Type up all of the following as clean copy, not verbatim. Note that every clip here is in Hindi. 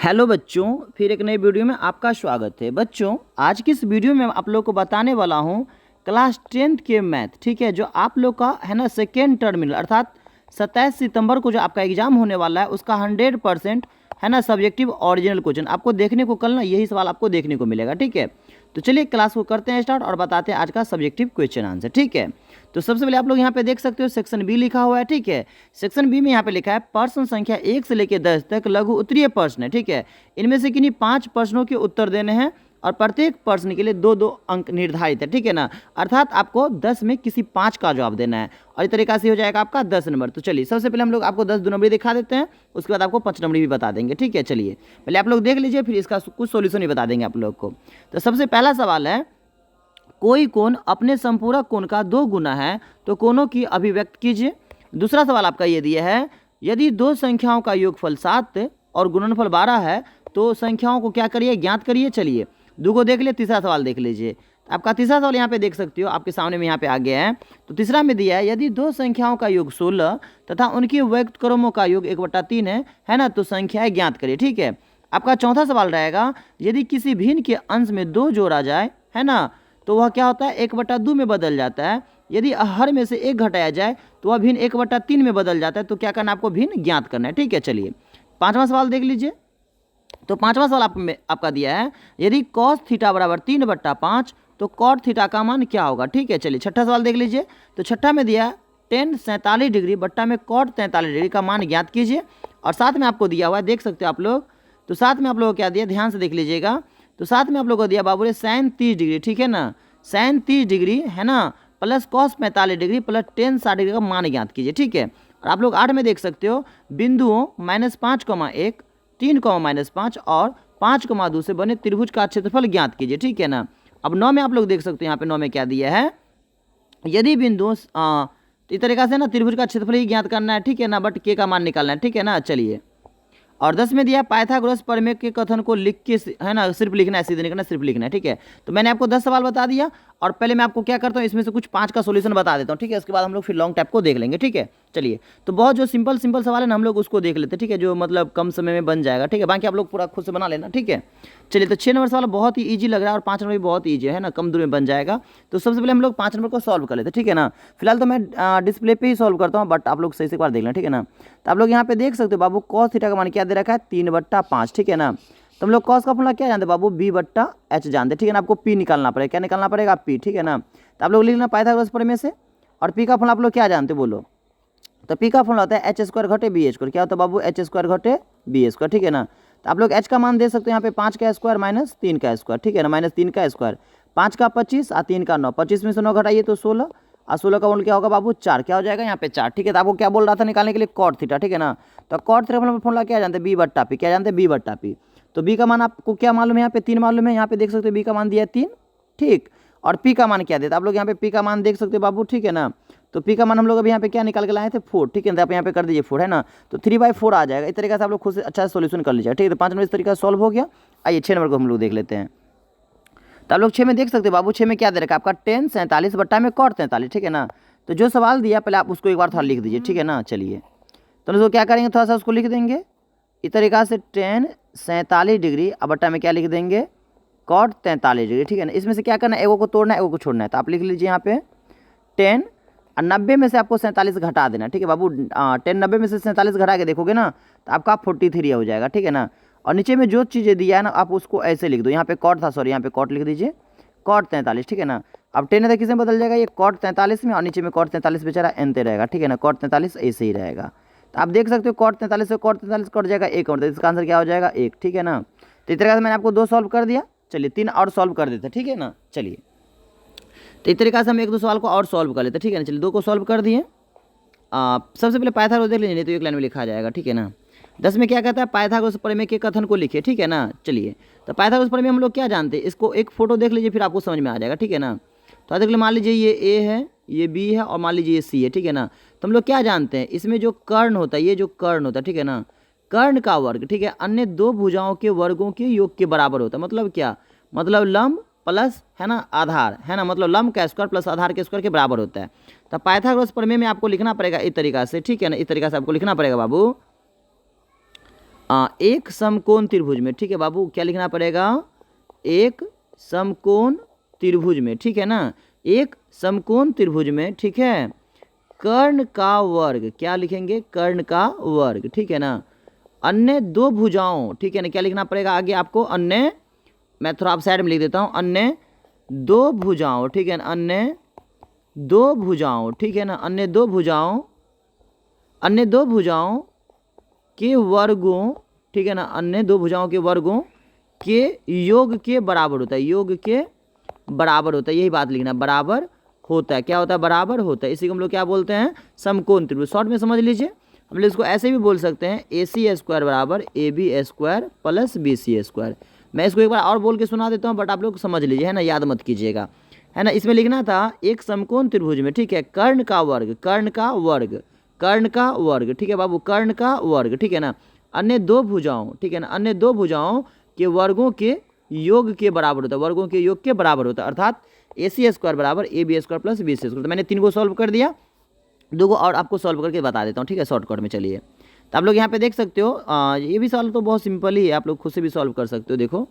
हेलो बच्चों, फिर एक नई वीडियो में आपका स्वागत है। बच्चों, आज की इस वीडियो में आप लोग को बताने वाला हूँ क्लास 10th के मैथ, ठीक है, जो आप लोग का है ना सेकेंड टर्मिनल अर्थात 27 सितंबर को जो आपका एग्जाम होने वाला है उसका 100% है ना सब्जेक्टिव ओरिजिनल क्वेश्चन आपको देखने को कल ना यही सवाल आपको देखने को मिलेगा। ठीक है, तो चलिए क्लास को करते हैं स्टार्ट और बताते हैं आज का सब्जेक्टिव क्वेश्चन आंसर। ठीक है, तो सबसे पहले आप लोग यहाँ पे देख सकते हो सेक्शन बी लिखा हुआ है। ठीक है, सेक्शन बी में यहाँ पे लिखा है प्रश्न संख्या 1 से लेकर 10 तक लघु उत्तरीय प्रश्न है। ठीक है, इनमें से किन्हीं 5 प्रश्नों के उत्तर देने हैं और प्रत्येक प्रश्न के लिए 2-2 अंक निर्धारित है। ठीक है ना, अर्थात आपको 10 में किसी 5 का जवाब देना है और इस तरीका से हो जाएगा आपका 10 नंबर। तो चलिए सबसे पहले हम लोग आपको 10 2 नंबरी दिखा देते हैं, उसके बाद आपको 5 नंबरी भी बता देंगे। ठीक है, चलिए पहले आप लोग देख लीजिए, फिर इसका कुछ सोल्यूशन भी बता देंगे आप लोग को। तो सबसे पहला सवाल है, कोई कोण अपने संपूरक कोण का 2 गुना है तो कोणों की अभिव्यक्त कीजिए। दूसरा सवाल आपका ये दिया है, यदि दो संख्याओं का योगफल 7 और गुणनफल 12 है तो संख्याओं को क्या करिए, ज्ञात करिए। चलिए दो को देख लिए, तीसरा सवाल देख लीजिए। आपका तीसरा सवाल यहाँ पे देख सकते हो, आपके सामने में यहाँ पे आ गया है। तो तीसरा में दिया है, यदि दो संख्याओं का योग 16 तथा उनके व्यक्त क्रमों का योग 1/3 है ना, तो संख्याएं ज्ञात करिए। ठीक है, आपका चौथा सवाल रहेगा, यदि किसी भिन्न के अंश में 2 जोड़ा जाए है ना, तो वह क्या होता है 1/2 में बदल जाता है। यदि हर में से 1 घटाया जाए तो वह भिन्न 1/3 में बदल जाता है। तो क्या करना है, आपको भिन्न ज्ञात करना है। ठीक है, चलिए पांचवा सवाल देख लीजिए। तो पांचवा सवाल आपका दिया है, यदि cos थीटा बराबर 3/5 तो cot थीटा का मान क्या होगा। ठीक है, चलिए छठा सवाल देख लीजिए। तो छठा में दिया है tan 47 डिग्री बट्टा में cot 43 डिग्री का मान ज्ञात कीजिए। और साथ में आपको दिया हुआ है, देख सकते हो आप लोग। तो साथ में आप लोगों को क्या दिया, ध्यान से देख लीजिएगा। तो साथ में आप लोगों को दिया बाबू रे sin 30 डिग्री, ठीक है ना, sin 30 डिग्री है ना plus cos 45 degree plus tan 60 degree का मान ज्ञात कीजिए। ठीक है, और आप लोग 8 में देख सकते हो बिंदुओं -5,1 3,-5 और 5,2 से बने त्रिभुज का क्षेत्रफल ज्ञात कीजिए। ठीक है ना, अब 9 में आप लोग देख सकते हो, यहाँ पे 9 में क्या दिया है, यदि बिंदु इस तरीका से ना त्रिभुज का क्षेत्रफल ही ज्ञात करना है। ठीक है ना, बट के का मान निकालना है। ठीक है ना, चलिए। और 10 में दिया पाइथागोरस प्रमेय के कथन को लिख के है ना सिर्फ लिखना है, सीधे लिखना, सिर्फ लिखना है। ठीक है, तो मैंने आपको 10 सवाल बता दिया और पहले मैं आपको क्या करता हूँ, इसमें से कुछ 5 का सोल्यूशन बता देता हूँ। ठीक है, उसके बाद हम लोग फिर लॉन्ग टाइप को देख लेंगे। ठीक है, चलिए। तो बहुत जो सिंपल सवाल है ना हम लोग उसको देख लेते हैं। ठीक है, जो मतलब कम समय में बन जाएगा। ठीक है, बाकी आप लोग पूरा खुद से बना लेना। ठीक है, चलिए। तो 6 नंबर सवाल बहुत ही ईजी लग रहा है और 5 नंबर भी बहुत ईजी है ना, कम दूर में बन जाएगा। तो सबसे पहले हम लोग 5 नंबर को सॉल्व कर लेते हैं। ठीक है ना, फिलहाल तो मैं डिस्प्ले पे ही सॉल्व करता हूँ, बट आप लोग सही से एक बार देख लें। ठीक है ना, तो आप लोग यहाँ पे देख सकते हो बाबू cos थीटा का मान क्या दे रखा है 3/5। ठीक है ना, तो हम लोग cos का फॉर्मूला क्या जानते हैं बाबू, b/h जानते हैं। ठीक है ना, आपको p निकालना पड़ेगा, क्या निकालना पड़ेगा p। ठीक है ना, तो आप लोग लिख लेना पाइथागोरस प्रमेय से। और p का फॉर्मूला आप लोग क्या जानते हो बोलो, तो p का फॉर्मूला होता है h² घटे b²। क्या होता है बाबू, h² घटे b²। ठीक है ना, तो आप लोग h का मान दे सकते हो यहाँ पे 5 का स्क्वायर माइनस 3 का स्क्वायर। ठीक है ना, -3 का स्क्वायर, 5 का 25 और 3 का 9, 25 में से 9 घटाइए तो 16 और 16 का मूल क्या होगा बाबू 4, क्या हो जाएगा यहाँ पे 4। ठीक है, तो आपको क्या बोल रहा था निकालने के लिए cot थीटा। ठीक है ना, तो cot थीटा फॉर्मूला क्या जानते हैं, b/p। क्या जानते हैं, b/p। तो b का मान आपको क्या मालूम है, यहाँ पे 3 मालूम है। यहाँ पे देख सकते हो b का मान दिया है 3। ठीक, और p का मान क्या देता आप लोग यहाँ पे p का मान देख सकते हो बाबू। ठीक है ना, तो p का मान हम लोग अभी यहाँ पे क्या निकाल के लाए थे 4। ठीक है, तो आप यहाँ पे कर दीजिए 4 है ना, तो 3/4 आ जाएगा। इस तरीके से आप लोग खुद से अच्छा सोल्यूशन कर लीजिए। ठीक है, तो 5 नंबर इस तरीके से सॉल्व हो गया। आइए 6 नंबर को हम लोग देख लेते हैं। तो आप लोग 6 में देख सकते हो बाबू, 6 में क्या दे रखा है आपका tan 47 बट्टा में cot 43। ठीक है ना, तो जो सवाल दिया पहले आप उसको एक बार थोड़ा लिख दीजिए। ठीक है ना, चलिए। तो उसको क्या करेंगे, थोड़ा सा उसको लिख देंगे इस तरीका से tan 47 डिग्री अब बट्टा में क्या लिख देंगे cot 43 डिग्री। ठीक है ना, इसमें से क्या करना है, एगो को तोड़ना है, एगो को छोड़ना है। तो आप लिख लीजिए यहाँ पे 10 और 90 में से आपको 47 घटा देना। ठीक है बाबू, 10 90 में से 47 घटा के देखोगे ना तो आपका 43 हो जाएगा। ठीक है ना, और नीचे में जो चीज़ें दिया है ना आप उसको ऐसे लिख दो। यहाँ पे cot था, सॉरी यहाँ पे cot लिख दीजिए, cot 43। ठीक है ना, अब 10 है तो किसमें बदल जाएगा, ये cot 43 में, और नीचे में cot 43 बेचारा एनते रहेगा। ठीक है ना, cot 43 ऐसे ही रहेगा। तो आप देख सकते हो cot 43 से cot 43 कट जाएगा 1 और, तो इसका आंसर क्या हो जाएगा 1। ठीक है ना, तो इस तरीके से मैंने आपको 2 सॉल्व कर दिया। चलिए 3 और सॉल्व कर देते। ठीक है ना, चलिए। तो इस तरीके से हम 1-2 सवाल को और सॉल्व कर लेते हैं। ठीक है ना, चलिए 2 को सॉल्व कर दिए। सबसे पहले पाइथागोरस देख लीजिए, नहीं तो एक लाइन में लिखा जाएगा। ठीक है ना, 10 में क्या कहता है, पाइथागोरस प्रमेय के कथन को लिखिए। ठीक है ना, चलिए। तो पाइथागोरस प्रमेय हम लोग क्या जानते हैं, इसको एक फोटो देख लीजिए फिर आपको समझ में आ जाएगा। ठीक है ना, तो देख लीजिए, मान लीजिए ये ए है, ये बी है और मान लीजिए ये सी है। ठीक है ना, तो हम लोग क्या जानते हैं, इसमें जो कर्ण होता है, ये जो कर्ण होता है, ठीक है ना, कर्ण का वर्ग, ठीक है, अन्य 2 भुजाओं के वर्गों के योग के बराबर होता है। मतलब क्या, मतलब लंब प्लस है ना आधार है ना, मतलब लंब का स्क्वायर प्लस आधार के स्क्वायर के बराबर होता है। तो पाइथागोरस प्रमेय में आपको लिखना पड़ेगा इस तरीका से। ठीक है ना, इस तरीका से आपको लिखना पड़ेगा बाबू, एक समकोण त्रिभुज में, ठीक है बाबू, क्या लिखना पड़ेगा, एक समकोण त्रिभुज में, ठीक है ना, एक समकोण त्रिभुज में, ठीक है, कर्ण का वर्ग, क्या लिखेंगे, कर्ण का वर्ग, ठीक है ना, अन्य दो भुजाओं, ठीक है ना, क्या लिखना पड़ेगा आगे आपको, अन्य, मैं थोड़ा आप साइड में लिख देता हूँ, अन्य दो भुजाओं, ठीक है ना, अन्य दो भुजाओं, ठीक है ना, अन्य दो भुजाओं, अन्य दो भुजाओं के वर्गों, ठीक है ना, अन्य दो भुजाओं के वर्गों के योग के बराबर होता है, योग के बराबर होता है, यही बात लिखना, बराबर होता है, क्या होता है, बराबर होता है, इसी को हम लोग क्या बोलते हैं, समकोण त्रिभुज। शॉर्ट में समझ लीजिए, हम लोग इसको ऐसे भी बोल सकते हैं, AC² बराबर AB² प्लस BC²। मैं इसको एक बार और बोल के सुना देता हूँ, बट आप लोग समझ लीजिए, है ना, याद मत कीजिएगा, है ना। इसमें लिखना था एक समकोण त्रिभुज में, ठीक है, कर्ण का वर्ग, कर्ण का वर्ग, कर्ण का वर्ग, ठीक है बाबू, कर्ण का वर्ग, ठीक है ना, अन्य दो भुजाओं, ठीक है ना, अन्य दो भुजाओं के वर्गों के योग के बराबर होता है, वर्गों के योग के बराबर होता है, अर्थात AC² बराबर AB² प्लस BC²। तो मैंने 3 को सॉल्व कर दिया, 2 को और आपको सॉल्व करके बता देता हूँ, ठीक है, शॉर्टकट में। चलिए, तो आप लोग यहाँ पे देख सकते हो, ये भी सॉल्व तो बहुत सिंपल ही है, आप लोग खुद से भी सॉल्व कर सकते हो। देखो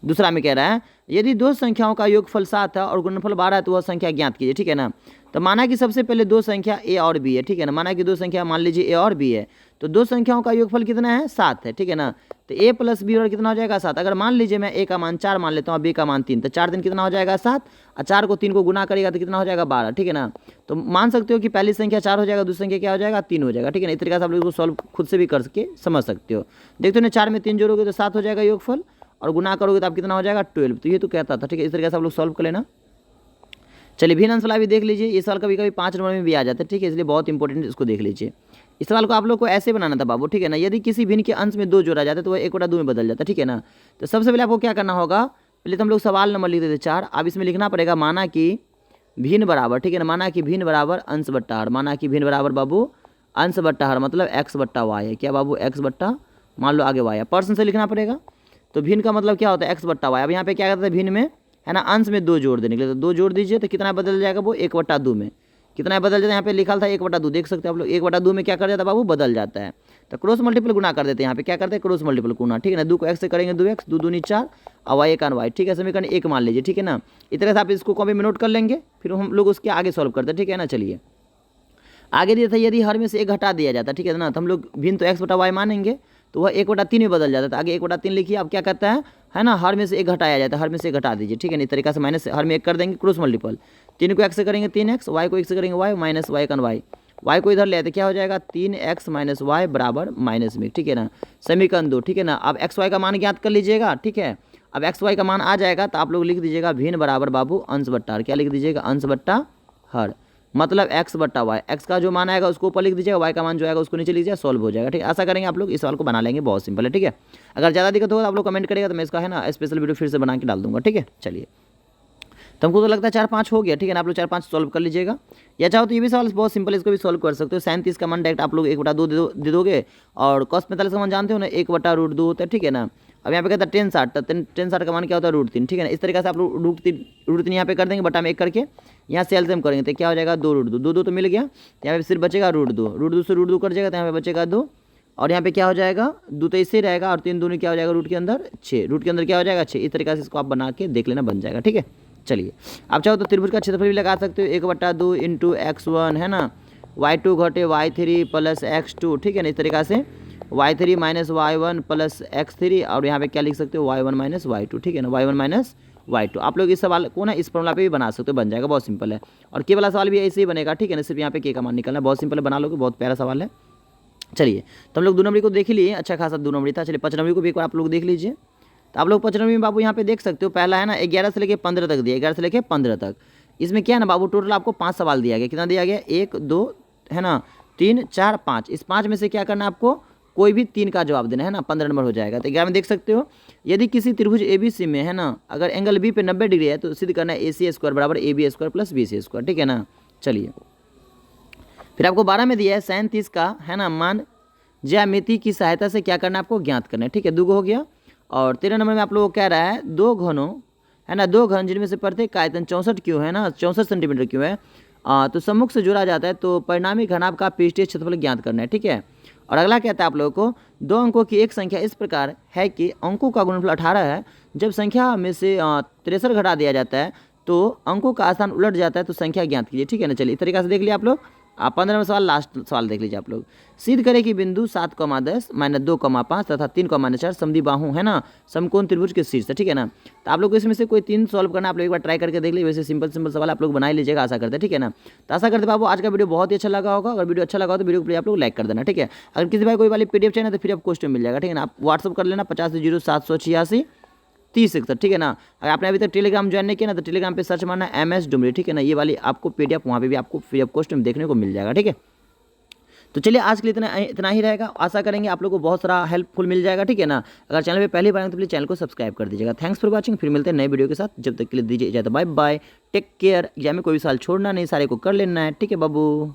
दूसरा में कह रहा है, यदि दो संख्याओं का योगफल 7 है और गुणनफल 12 है तो वह संख्या ज्ञात कीजिए, ठीक है ना। तो माना कि सबसे पहले दो संख्या A और B है, ठीक है ना, माना कि दो संख्या मान लीजिए A और B है, तो दो संख्याओं का योगफल कितना है, 7 है, ठीक है ना। तो A प्लस B और कितना हो जाएगा, 7। अगर मान लीजिए मैं A का मान 4 मान लेता हूँ, B का मान 3, तो 4 दिन कितना हो जाएगा, 7, और 4 को 3 को गुना करेगा तो कितना हो जाएगा, 12, ठीक है ना। तो मान सकते हो कि पहली संख्या 4 हो जाएगा, दूसरी संख्या क्या हो जाएगा, 3 हो जाएगा, ठीक है ना। इस तरीके से आप लोग इसको सॉल्व खुद से भी करके समझ सकते हो। देखते हो ना, 4 में 3 जोड़ोगे तो 7 हो जाएगा योगफल, और गुना करोगे तो आप कितना हो जाएगा, 12। तो ये तो कहता था, ठीक है, इस तरीके से आप लोग सॉल्व कर लेना। चलिए भिन्न अंश वाला भी देख लीजिए, ये सवाल कभी कभी 5 नंबर में भी आ जाता है, ठीक है, इसलिए बहुत इंपॉर्टेंट, इसको देख लीजिए। इस सवाल को आप लोग को ऐसे बनाना था बाबू, ठीक है ना, यदि किसी भिन्न के अंश में 2 जोड़ा जाता है तो वह 1/2 में बदल जाता है, ठीक है ना। तो सबसे पहले आपको क्या करना होगा, पहले तो हम लोग सवाल नंबर लिख देते 4, अब इसमें लिखना पड़ेगा माना कि भिन्न बराबर, ठीक है ना, माना कि भिन्न बराबर अंश बट्टा हर, माना कि भिन्न बराबर बाबू अंश बट्टा हर, मतलब x/y है, क्या बाबू, x/ मान लो आगे y है, पर्सन से लिखना पड़ेगा। तो भिन्न का मतलब क्या होता है, x/y। अब यहाँ पे क्या करते हैं, भिन्न में, है ना, अंश में 2 जोड़ देने के लिए, तो 2 जोड़ दीजिए तो कितना बदल जाएगा वो, 1/2 में, कितना बदल जाता है, यहाँ पे लिखा था 1/2, देख सकते हैं आप लोग, 1/2 में क्या कर जाता है बाबू, बदल जाता है। तो क्रॉस मल्टीपल गुना कर देते हैं, यहाँ पे क्या करते हैं, क्रॉस मल्टीपल गुना, ठीक है ना। 2 को x से करेंगे 2x, 2 दूनी 4, और y 1 y, ठीक है, समीकरण 1 मान लीजिए, ठीक है ना। इस तरह से आप इसको कॉपी में नोट कर लेंगे, फिर हम लोग उसके आगे सॉल्व करते हैं, ठीक है ना। चलिए आगे दिया था, यदि हर में से 1 घटा दिया जाता है, ठीक है ना, तो हम लोग भिन्न तो x/y मानेंगे, तो वह 1/3 में बदल जाता है। आगे 1/3 लिखिए, अब क्या कहता है ना, हर में से 1 घटाया जाता है, हर में से 1 घटा दीजिए, ठीक है ना। इस तरीके से माइनस हर में 1 कर देंगे, क्रॉस मल्टीपल, 3 को x से करेंगे 3x, y को 1 से करेंगे y, minus y 1 y, y को इधर ले आते क्या हो जाएगा, 3x - y बराबर माइनस में, ठीक है ना, समीकरण 2, ठीक है ना। अब x y का मान ज्ञात कर लीजिएगा, ठीक है। अब x y का मान आ जाएगा तो आप लोग लिख दीजिएगा भिन्न बराबर बाबू अंश बट्टा हर, क्या लिख दीजिएगा, अंश बट्टा हर, मतलब x/y, x का जो मान आएगा उसको ऊपर लिख दीजिएगा, y का मान जो आएगा उसको नीचे लिख दीजिएगा, सॉल्व हो जाएगा, ठीक है। ऐसा करेंगे आप लोग, इस सवाल को बना लेंगे, बहुत सिंपल है, ठीक है। अगर ज़्यादा दिक्कत होगा तो आप लोग कमेंट करेगा, तो मैं इसका, है ना, स्पेशल वीडियो फिर से बना के डाल दूंगा, ठीक है। चलिए, तो हमको तो लगता है 4-5 हो गया, ठीक है ना, आप लोग 4-5 सॉल्व कर लीजिएगा, या चाहो तो ये भी सवाल बहुत सिंपल है, इसको भी सॉल्व कर सकते हो। 37 का मान डायरेक्ट आप लोग 1/2 दे दोगे, और cos 45 का मान जानते हो ना, 1/√2 होता है, ठीक है ना। अब यहाँ पे कहता है tan 60, तो tan 60 का मान क्या होता है, √3, ठीक है ना। इस तरीके से आप लोग √3 यहाँ पे कर देंगे, बटा में 1 करके यहाँ से एलसीएम करेंगे तो क्या हो जाएगा, 2√2 तो मिल गया, यहाँ पे सिर्फ बचेगा √2 से √2 कर जाएगा, तो यहाँ पे बचेगा 2, और यहाँ पे क्या हो जाएगा, 2 तो इससे रहेगा, और 3 दूनी क्या हो जाएगा, रूट के अंदर 6, रूट के अंदर क्या हो जाएगा 6। इस तरीके से इसको आप बना के देख लेना, बन जाएगा, ठीक है। चलिए, आप चाहो तो त्रिभुज का क्षेत्रफल भी लगा सकते हो, 1/2 इंटू x1, है ना, y2 घटे y3 प्लस x2, ठीक है ना। इस तरीके से y3 minus y1 plus x3, और यहाँ पे क्या लिख सकते हो, y1 माइनस y2, ठीक है ना, y1 माइनस y2। आप लोग इस सवाल को ना इस फॉर्मूला पे भी बना सकते हो, बन जाएगा, बहुत सिंपल है। और के वाला सवाल भी ऐसे ही बनेगा, ठीक है ना, सिर्फ यहाँ पे के का मान निकलना है, बहुत सिंपल है, बना लोगे, बहुत प्यारा सवाल है। चलिए, तो हम लोग 2 नंबरी को देख ही लिए, अच्छा खासा 2 नंबरी था। चलिए 5 नंबरी को भी एक बार आप लोग देख लीजिए। तो आप लोग 5 नंबरी में बाबू यहाँ पे देख सकते हो, पहला है ना 11 से लेकर 15 तक दिया, 11 से लेकर 15 तक। इसमें क्या है ना बाबू, टोटल आपको 5 सवाल दिया गया, कितना दिया गया, 1 2 है ना, 3 4 5। इस 5 में से क्या करना है आपको, कोई भी 3 का जवाब देना है ना, 15 नंबर हो जाएगा। तो 11 में देख सकते हो, यदि किसी त्रिभुज ABC में, है ना, अगर एंगल B पे 90 डिग्री है तो सिद्ध करना है AC² बराबर AB² प्लस BC², ठीक है ना। चलिए, फिर आपको 12 में दिया है 37 का, है ना, मान ज्यामिति की सहायता से क्या करना है आपको, ज्ञात करना है, ठीक है, 2 हो गया। और 13 नंबर में आप लोगों को कह रहा है 2 घनों, है ना, 2 घन जिनमें से प्रत्येक का आयतन 64 क्यों है ना, 64 सेंटीमीटर क्यों है, तो सम्मुख से जोड़ा जाता है, तो परिणामी घनाभ का पृष्ठीय क्षेत्रफल ज्ञात करना है, ठीक है। और अगला कहता है आप लोगों को 2 अंकों की एक संख्या इस प्रकार है कि अंकों का गुणनफल 18 है। जब संख्या में से 63 घटा दिया जाता है तो अंकों का स्थान उलट जाता है, तो संख्या ज्ञात कीजिए। ठीक है ना, चलिए इस तरीके से देख लिया आप लोग। 15वां सवाल, लास्ट सवाल देख लीजिए आप लोग। सिद्ध करें कि बिंदु 7,10 -2,5 तथा 3,4 समद्वि बाहु है ना समकोण त्रिभुज के शीर्ष है। ठीक है ना, तो आप लोग को इसमें से कोई 3 सॉल्व करना, आप लोग एक बार ट्राई करके देख लीजिए। वैसे सिंपल सवाल आप लोग बना ही लीजिएगा, आशा करते हैं। ठीक है ना, तो आशा करते बाबू आज का वीडियो बहुत ही अच्छा लगा होगा। अगर वीडियो अच्छा लगा हो तो वीडियो को प्लीज आप लोग लाइक कर देना। ठीक है, अगर किसी भाई कोई वाली PDF चाहिए तो फिर आप क्वेश्चन मिल जाएगा। ठीक है ना, आप व्हाट्सअप कर लेना 850786 3061। ठीक है ना, अगर आपने अभी तक टेलीग्राम ज्वाइन नहीं किया ना तो टेलीग्राम पे सर्च मारना MS डुमरी। ठीक है ना, ये वाली आपको PDF वहाँ पे भी आपको फ्री ऑफ कॉस्ट में देखने को मिल जाएगा। ठीक है, तो चलिए आज के लिए इतना ही रहेगा। आशा करेंगे आप लोग को बहुत सारा हेल्पफुल मिल जाएगा। ठीक है ना, अगर चैनल पे पहली बार आए तो प्लीज चैनल को सब्सक्राइब कर दीजिएगा। थैंक्स फॉर वॉचिंग, फिर मिलते हैं नए वीडियो के साथ। जब तक के लिए दीजिए इजाजत, bye bye, take care. Exam में कोई भी सवाल छोड़ना नहीं, सारे को कर लेना है। ठीक है बाबू।